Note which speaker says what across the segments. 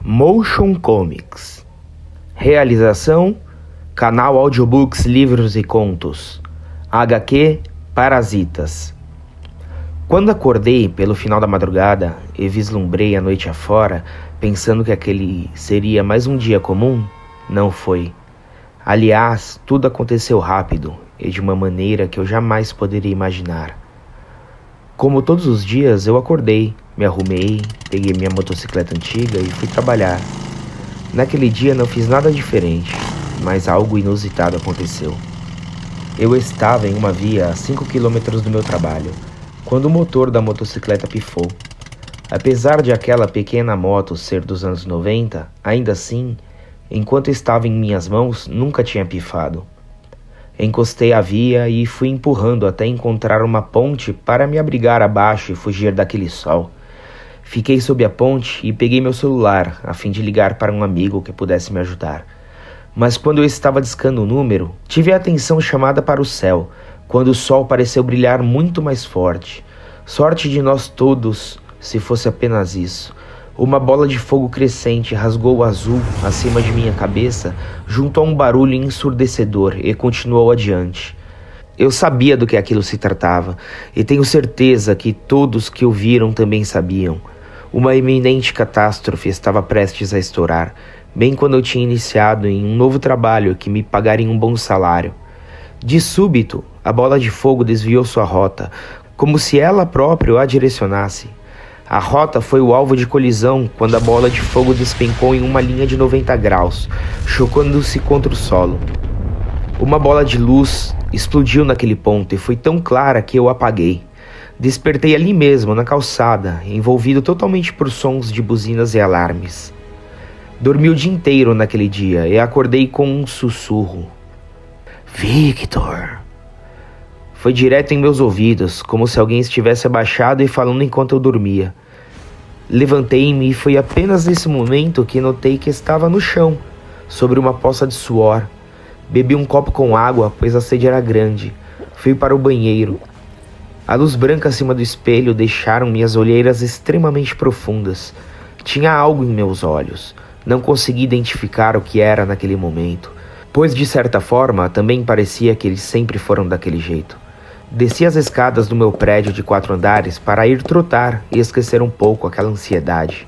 Speaker 1: Motion Comics. Realização: Canal Audiobooks Livros e Contos. HQ Parasitas. Quando acordei pelo final da madrugada e vislumbrei a noite afora, pensando que aquele seria mais um dia comum, não foi. Aliás, tudo aconteceu rápido e de uma maneira que eu jamais poderia imaginar. Como todos os dias, eu acordei, me arrumei, peguei minha motocicleta antiga e fui trabalhar. Naquele dia não fiz nada diferente, mas algo inusitado aconteceu. Eu estava em uma via a 5 km do meu trabalho, quando o motor da motocicleta pifou. Apesar de aquela pequena moto ser dos anos 90, ainda assim, enquanto estava em minhas mãos, nunca tinha pifado. Encostei a via e fui empurrando até encontrar uma ponte para me abrigar abaixo e fugir daquele sol. Fiquei sob a ponte e peguei meu celular, a fim de ligar para um amigo que pudesse me ajudar. Mas quando eu estava discando o número, tive a atenção chamada para o céu, quando o sol pareceu brilhar muito mais forte. Sorte de nós todos, se fosse apenas isso. Uma bola de fogo crescente rasgou o azul acima de minha cabeça, junto a um barulho ensurdecedor, e continuou adiante. Eu sabia do que aquilo se tratava, e tenho certeza que todos que o viram também sabiam. Uma iminente catástrofe estava prestes a estourar, bem quando eu tinha iniciado em um novo trabalho que me pagaria um bom salário. De súbito, a bola de fogo desviou sua rota, como se ela própria a direcionasse. A rota foi o alvo de colisão quando a bola de fogo despencou em uma linha de 90 graus, chocando-se contra o solo. Uma bola de luz explodiu naquele ponto e foi tão clara que eu apaguei. Despertei ali mesmo, na calçada, envolvido totalmente por sons de buzinas e alarmes. Dormi o dia inteiro naquele dia e acordei com um sussurro. Victor! Foi direto em meus ouvidos, como se alguém estivesse abaixado e falando enquanto eu dormia. Levantei-me e foi apenas nesse momento que notei que estava no chão, sobre uma poça de suor. Bebi um copo com água, pois a sede era grande. Fui para o banheiro. A luz branca acima do espelho deixaram minhas olheiras extremamente profundas. Tinha algo em meus olhos. Não consegui identificar o que era naquele momento, pois de certa forma também parecia que eles sempre foram daquele jeito. Desci as escadas do meu prédio de 4 andares para ir trotar e esquecer um pouco aquela ansiedade.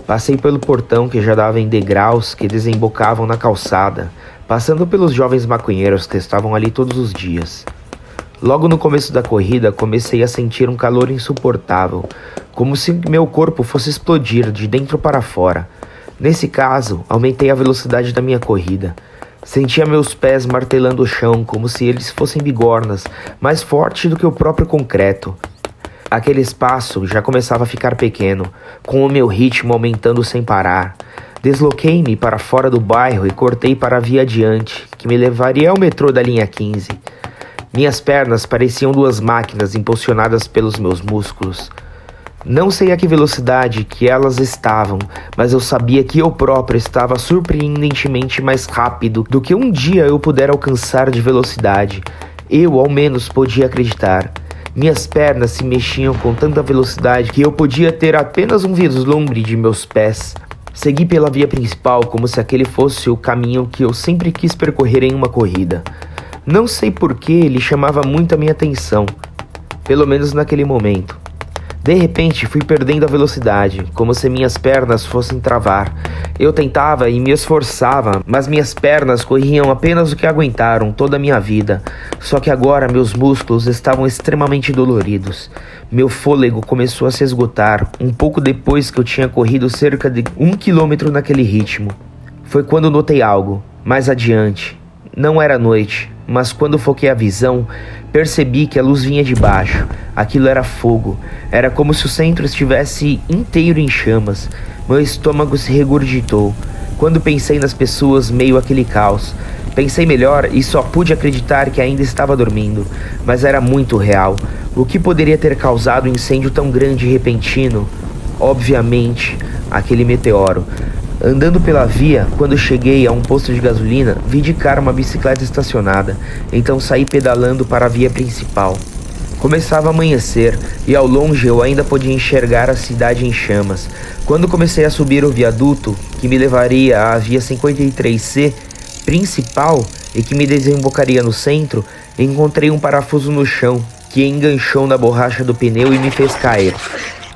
Speaker 1: Passei pelo portão que já dava em degraus que desembocavam na calçada, passando pelos jovens maconheiros que estavam ali todos os dias. Logo no começo da corrida, comecei a sentir um calor insuportável, como se meu corpo fosse explodir de dentro para fora. Nesse caso, aumentei a velocidade da minha corrida. Sentia meus pés martelando o chão como se eles fossem bigornas, mais forte do que o próprio concreto. Aquele espaço já começava a ficar pequeno, com o meu ritmo aumentando sem parar. Desloquei-me para fora do bairro e cortei para a via adiante, que me levaria ao metrô da linha 15. Minhas pernas pareciam 2 máquinas impulsionadas pelos meus músculos. Não sei a que velocidade que elas estavam, mas eu sabia que eu próprio estava surpreendentemente mais rápido do que um dia eu pudera alcançar de velocidade. Eu, ao menos, podia acreditar. Minhas pernas se mexiam com tanta velocidade que eu podia ter apenas um vislumbre de meus pés. Segui pela via principal como se aquele fosse o caminho que eu sempre quis percorrer em uma corrida. Não sei por que ele chamava muito a minha atenção, pelo menos naquele momento. De repente, fui perdendo a velocidade, como se minhas pernas fossem travar. Eu tentava e me esforçava, mas minhas pernas corriam apenas o que aguentaram toda a minha vida. Só que agora meus músculos estavam extremamente doloridos. Meu fôlego começou a se esgotar, um pouco depois que eu tinha corrido cerca de 1 km naquele ritmo. Foi quando notei algo, mais adiante. Não era noite, mas quando foquei a visão, percebi que a luz vinha de baixo. Aquilo era fogo. Era como se o centro estivesse inteiro em chamas. Meu estômago se regurgitou. Quando pensei nas pessoas meio aquele caos, pensei melhor e só pude acreditar que ainda estava dormindo. Mas era muito real. O que poderia ter causado um incêndio tão grande e repentino? Obviamente, aquele meteoro. Andando pela via, quando cheguei a um posto de gasolina, vi de cara uma bicicleta estacionada, então saí pedalando para a via principal. Começava a amanhecer e ao longe eu ainda podia enxergar a cidade em chamas. Quando comecei a subir o viaduto que me levaria à via 53C principal e que me desembocaria no centro, encontrei um parafuso no chão que enganchou na borracha do pneu e me fez cair.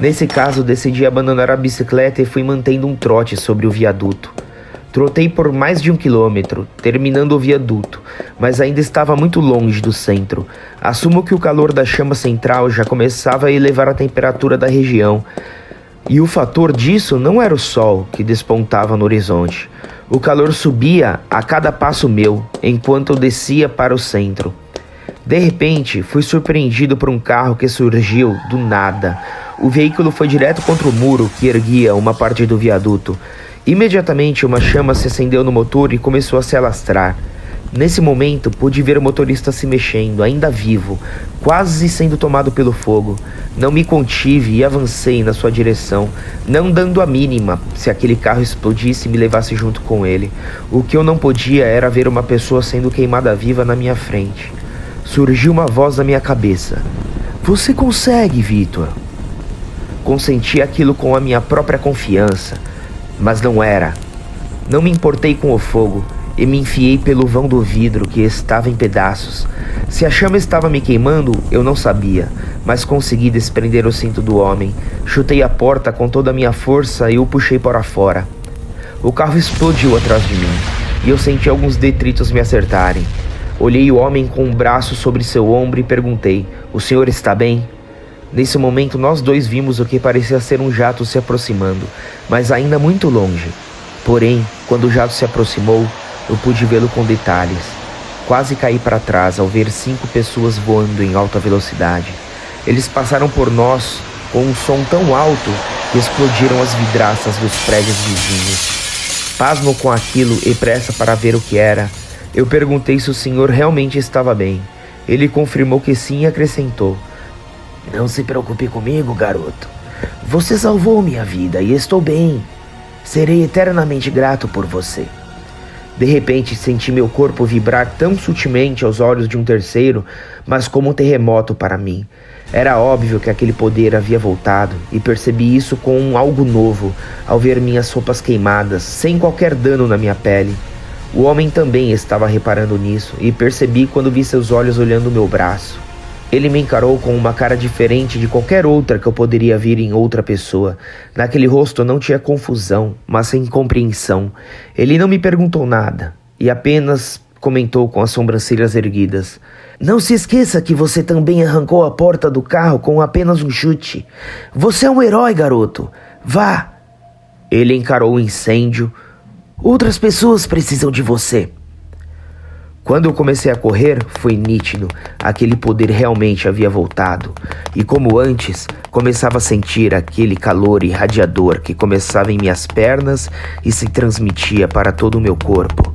Speaker 1: Nesse caso, decidi abandonar a bicicleta e fui mantendo um trote sobre o viaduto. Trotei por mais de 1 quilômetro, terminando o viaduto, mas ainda estava muito longe do centro. Assumo que o calor da chama central já começava a elevar a temperatura da região. E o fator disso não era o sol que despontava no horizonte. O calor subia a cada passo meu, enquanto eu descia para o centro. De repente, fui surpreendido por um carro que surgiu do nada. O veículo foi direto contra o muro que erguia uma parte do viaduto. Imediatamente uma chama se acendeu no motor e começou a se alastrar. Nesse momento pude ver o motorista se mexendo, ainda vivo, quase sendo tomado pelo fogo. Não me contive e avancei na sua direção, não dando a mínima se aquele carro explodisse e me levasse junto com ele. O que eu não podia era ver uma pessoa sendo queimada viva na minha frente. Surgiu uma voz na minha cabeça. Você consegue, Vitor. Consenti aquilo com a minha própria confiança. Mas não era. Não me importei com o fogo e me enfiei pelo vão do vidro que estava em pedaços. Se a chama estava me queimando, eu não sabia, mas consegui desprender o cinto do homem. Chutei a porta com toda a minha força e o puxei para fora. O carro explodiu atrás de mim e eu senti alguns detritos me acertarem. Olhei o homem com um braço sobre seu ombro e perguntei: "O senhor está bem?" Nesse momento, nós dois vimos o que parecia ser um jato se aproximando, mas ainda muito longe. Porém, quando o jato se aproximou, eu pude vê-lo com detalhes. Quase caí para trás ao ver 5 pessoas voando em alta velocidade. Eles passaram por nós com um som tão alto que explodiram as vidraças dos prédios vizinhos. Pasmo com aquilo e pressa para ver o que era, eu perguntei se o senhor realmente estava bem. Ele confirmou que sim e acrescentou: "Não se preocupe comigo, garoto. Você salvou minha vida e estou bem. Serei eternamente grato por você." De repente, senti meu corpo vibrar tão sutilmente aos olhos de um terceiro, mas como um terremoto para mim. Era óbvio que aquele poder havia voltado e percebi isso com algo novo ao ver minhas roupas queimadas, sem qualquer dano na minha pele. O homem também estava reparando nisso e percebi quando vi seus olhos olhando meu braço. Ele me encarou com uma cara diferente de qualquer outra que eu poderia ver em outra pessoa. Naquele rosto não tinha confusão, mas sem compreensão. Ele não me perguntou nada e apenas comentou com as sobrancelhas erguidas: "Não se esqueça que você também arrancou a porta do carro com apenas um chute. Você é um herói, garoto. Vá!" Ele encarou o incêndio. "Outras pessoas precisam de você." Quando eu comecei a correr, foi nítido, aquele poder realmente havia voltado. E como antes, começava a sentir aquele calor irradiador que começava em minhas pernas e se transmitia para todo o meu corpo.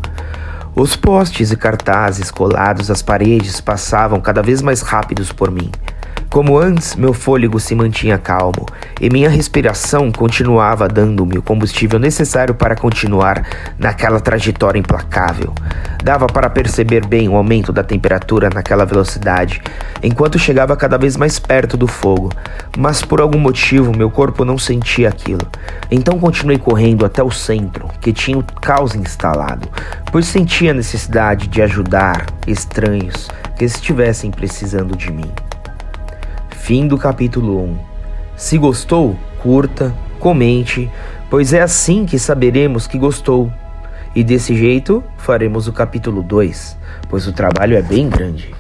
Speaker 1: Os postes e cartazes colados às paredes passavam cada vez mais rápidos por mim. Como antes, meu fôlego se mantinha calmo e minha respiração continuava dando-me o combustível necessário para continuar naquela trajetória implacável. Dava para perceber bem o aumento da temperatura naquela velocidade, enquanto chegava cada vez mais perto do fogo, mas por algum motivo meu corpo não sentia aquilo. Então continuei correndo até o centro, que tinha o caos instalado, pois sentia a necessidade de ajudar estranhos que estivessem precisando de mim. Fim do capítulo 1. Se gostou, curta, comente, pois é assim que saberemos que gostou. E desse jeito faremos o capítulo 2, pois o trabalho é bem grande.